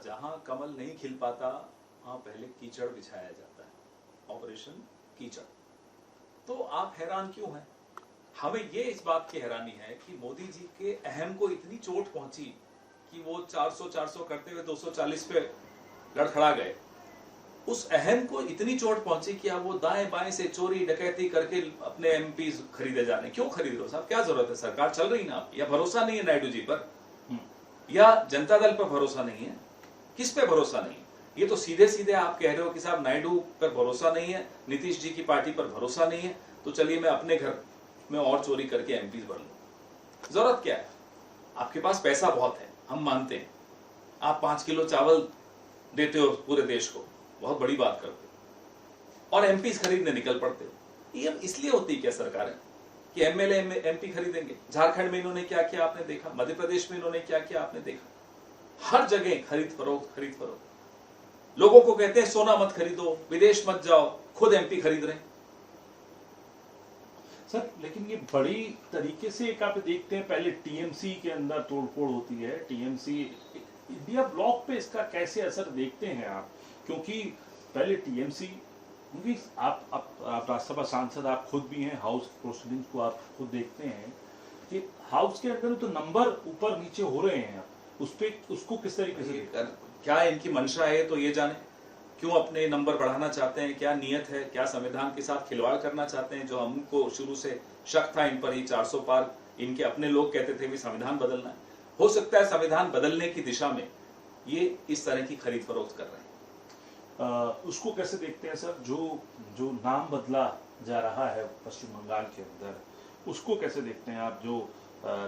जहां कमल नहीं खिल पाता वहां पहले कीचड़ बिछाया जाता है, ऑपरेशन कीचड़। तो आप हैरान क्यों हैं? हमें ये इस बात की हैरानी है कि मोदी जी के अहम को इतनी चोट पहुंची कि वो 400 करते हुए 240 पे लड़खड़ा गए। उस अहम को इतनी चोट पहुंची कि अब वो दाएं बाएं से चोरी डकैती करके अपने एमपी खरीदे जा रहे हैं। क्यों खरीद रहे हो साहब? क्या जरूरत है? सरकार चल रही ना आपकी, या भरोसा नहीं है नायडू जी पर, या जनता दल पर भरोसा नहीं है? किस पे भरोसा नहीं है? ये तो सीधे सीधे आप कह रहे हो कि साहब नायडू पर भरोसा नहीं है, नीतीश जी की पार्टी पर भरोसा नहीं है, तो चलिए मैं अपने घर में और चोरी करके एमपी भर लूं। जरूरत क्या है? आपके पास पैसा बहुत है, हम मानते हैं। आप 5 किलो चावल देते हो पूरे देश को, बहुत बड़ी बात करते हो, और एमपी खरीदने निकल पड़ते हो। ये इसलिए होती क्या सरकारें कि एमएलए एमपी खरीदेंगे? झारखंड में इन्होंने क्या किया आपने देखा, मध्य प्रदेश में इन्होंने क्या किया आपने देखा। हर जगह खरीद फरोख्त। लोगों को कहते हैं सोना मत खरीदो, विदेश मत जाओ, खुद एमपी खरीद रहे हैं। सर लेकिन ये बड़ी तरीके से एक आप देखते हैं, पहले टीएमसी के अंदर तोड़फोड़ होती है, टीएमसी इंडिया ब्लॉक पे इसका कैसे असर देखते हैं आप? क्योंकि पहले टीएमसी, क्योंकि आप राज्यसभा सांसद, आप खुद भी हैं, हाउस प्रोसीडिंग्स को आप खुद देखते हैं कि हाउस के अंदर तो नंबर ऊपर नीचे हो रहे हैं, उस पे उसको किस तरीके से, क्या इनकी मंशा है तो ये जाने, क्यों अपने नंबर बढ़ाना चाहते हैं, क्या नियत है, क्या संविधान के साथ खिलवाड़ करना चाहते हैं? जो हमको शुरू से शक था इन पर, ही 400 पार इनके अपने लोग कहते थे भी संविधान बदलना है। हो सकता है संविधान बदलने की दिशा में ये इस तरह की खरीद फरोख्त कर रहे हैं। उसको कैसे देखते हैं सर, जो नाम बदला जा रहा है पश्चिम बंगाल के अंदर, उसको कैसे देखते हैं आप? जो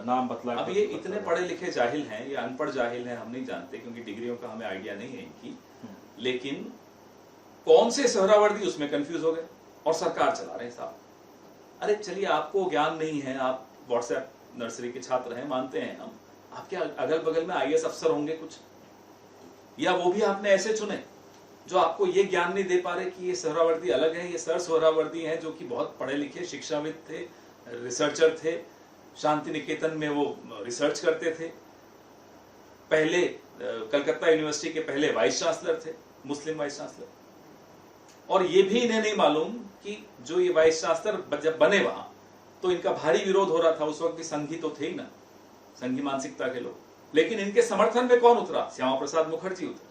नाम बदला, अब ये इतने पढ़े लिखे जाहिल हैं या अनपढ़ जाहिल हैं हम नहीं जानते, क्योंकि डिग्रियों का हमें आइडिया नहीं है इनकी, लेकिन कौन से सोहरावर्दी उसमें कंफ्यूज हो गए और सरकार चला रहे हैं साहब। अरे चलिए, आपको ज्ञान नहीं है, आप व्हाट्सएप नर्सरी के छात्र हैं, मानते हैं हम। आपके अगल बगल में आईएएस अफसर होंगे कुछ, या वो भी आपने ऐसे चुने जो आपको ये ज्ञान नहीं दे पा रहे कि ये सोहरावर्दी अलग है, ये सर सोहरावर्दी हैं जो कि बहुत पढ़े लिखे शिक्षाविद थे, रिसर्चर थे, शांति निकेतन में वो रिसर्च करते थे, पहले कलकत्ता यूनिवर्सिटी के पहले वाइस चांसलर थे, मुस्लिम वाइस चांसलर। और ये भी इन्हें नहीं मालूम कि जो ये वाइस चांसलर जब बने वहां, तो इनका भारी विरोध हो रहा था। उस वक्त भी संघी तो थे ही ना, संघी मानसिकता के लोग, लेकिन इनके समर्थन में कौन उतरा? श्यामा प्रसाद मुखर्जी उतरे।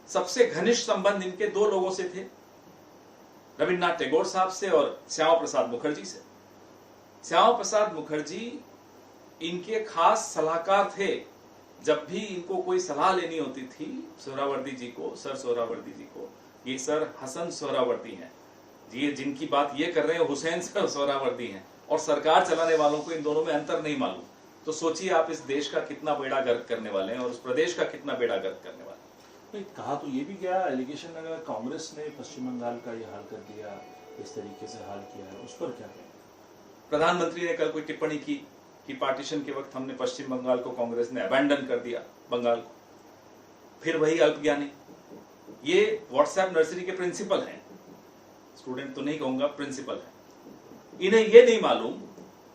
सबसे घनिष्ठ संबंध इनके 2 लोगों से थे, रविन्द्रनाथ टैगोर साहब से और श्यामा प्रसाद मुखर्जी से। श्यामा प्रसाद मुखर्जी इनके खास सलाहकार थे। जब भी इनको कोई सलाह लेनी होती थी सोहरावर्दी जी को, सर सोहरावर्दी जी को, ये सर हसन सोहरावर्दी हैं, ये जिनकी बात ये कर रहे हैं हुसैन सर सोहरावर्दी हैं, और सरकार चलाने वालों को इन दोनों में अंतर नहीं मालूम। तो सोचिए आप इस देश का कितना बेड़ा गर्क करने वाले हैं और उस प्रदेश का कितना बेड़ा गर्क करने वाले हैं। कहा तो ये भी गया, एलिगेशन लगा कांग्रेस ने पश्चिम बंगाल का ये हाल कर दिया, इस तरीके से हाल किया है, उस पर क्या कहें? प्रधानमंत्री ने कल कोई टिप्पणी की कि पार्टीशन के वक्त हमने पश्चिम बंगाल को, कांग्रेस ने अबैंडन कर दिया बंगाल को। फिर वही अल्पज्ञानी, ये व्हाट्सएप नर्सरी के प्रिंसिपल हैं, स्टूडेंट तो नहीं कहूंगा, प्रिंसिपल हैं। इन्हें ये नहीं मालूम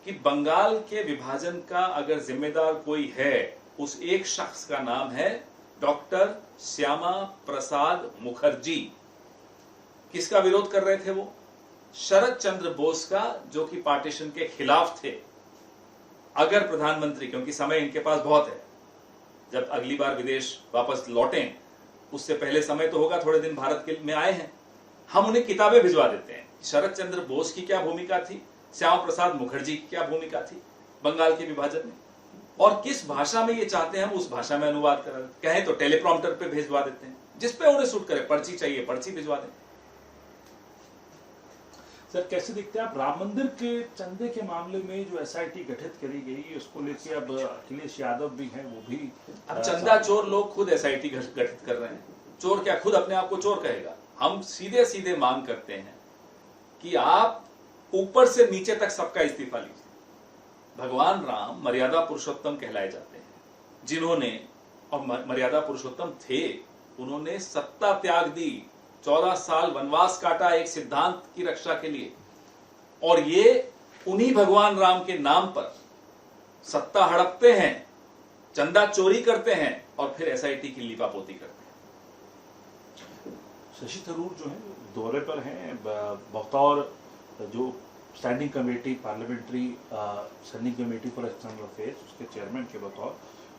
कि बंगाल के विभाजन का अगर जिम्मेदार कोई है, उस एक शख्स का नाम है डॉक्टर श्यामा प्रसाद मुखर्जी। किसका विरोध कर रहे थे वो? शरद चंद्र बोस का, जो कि पार्टीशन के खिलाफ थे। अगर प्रधानमंत्री, क्योंकि समय इनके पास बहुत है, जब अगली बार विदेश वापस लौटें उससे पहले समय तो होगा, थोड़े दिन भारत के में आए हैं, हम उन्हें किताबें भिजवा देते हैं। शरद चंद्र बोस की क्या भूमिका थी, श्यामा प्रसाद मुखर्जी की क्या भूमिका थी बंगाल के विभाजन में, और किस भाषा में ये चाहते हैं हम उस भाषा में अनुवाद कर, कहें तो टेलीप्रॉम्प्टर पे भिजवा देते हैं, जिस पे उन्हें सूट करे। पर्ची चाहिए, पर्ची भिजवा दें। सर कैसे देखते हैं आप राम मंदिर के चंदे के मामले में जो एसआईटी गठित करी गई, उसको लेकर अब अखिलेश यादव भी हैं, वो भी अब चंदा चोर लोग खुद एसआईटी गठित कर रहे हैं। चोर क्या खुद अपने आप को चोर कहेगा? हम सीधे सीधे मांग करते हैं कि आप ऊपर से नीचे तक सबका इस्तीफा लीजिए। भगवान राम मर्यादा पुरुषोत्तम कहलाए जाते हैं, जिन्होंने, और मर्यादा पुरुषोत्तम थे, उन्होंने सत्ता त्याग दी, 14 साल वनवास काटा एक सिद्धांत की रक्षा के लिए, और ये उन्हीं भगवान राम के नाम पर सत्ता हड़पते हैं, चंदा चोरी करते हैं, और फिर एसआईटी की लीपापोती करते हैं। शशि थरूर जो है दौरे पर हैं बतौर जो standing committee parliamentary standing committee for external affairs उसके चेयरमैन के बतौर,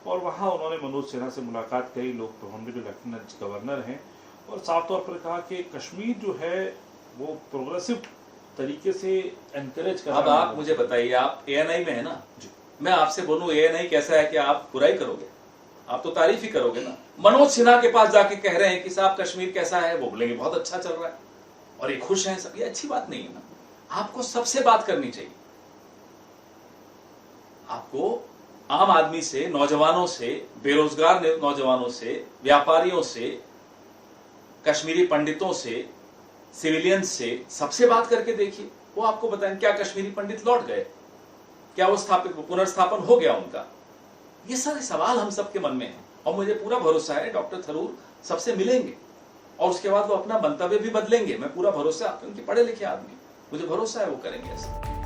और वहाँ उन्होंने मनोज सिन्हा से मुलाकात करी, लोग होंगे जो लेफ्टिनेंट गवर्नर हैं, और साफ तौर पर कहा कि कश्मीर जो है वो प्रोग्रेसिव तरीके से एनकरेज कर। अब आप मुझे बताइए, आप एएनआई में है ना जी, मैं आपसे बोलूं एएनआई कैसा है कि आप बुराई करोगे? आप तो तारीफ ही करोगे ना। मनोज सिन्हा के पास जाके कह रहे हैं कि साहब कश्मीर कैसा है, वो बोलेंगे बहुत अच्छा चल रहा है और ये खुश हैं सब, ये अच्छी बात नहीं है ना। आपको सबसे बात करनी चाहिए, आपको आम आदमी से, नौजवानों से, बेरोजगार नौजवानों से, व्यापारियों से, कश्मीरी पंडितों से, सिविलियंस से, सबसे बात करके देखिए, वो आपको बताएं क्या कश्मीरी पंडित लौट गए, क्या वो पुनर्स्थापन हो गया उनका। ये सारे सवाल हम सबके मन में हैं और मुझे पूरा भरोसा है डॉक्टर थरूर सबसे मिलेंगे और उसके बाद वो अपना मंतव्य भी बदलेंगे। मैं पूरा भरोसा, क्योंकि पढ़े लिखे आदमी, मुझे भरोसा है वो करेंगे ऐसा।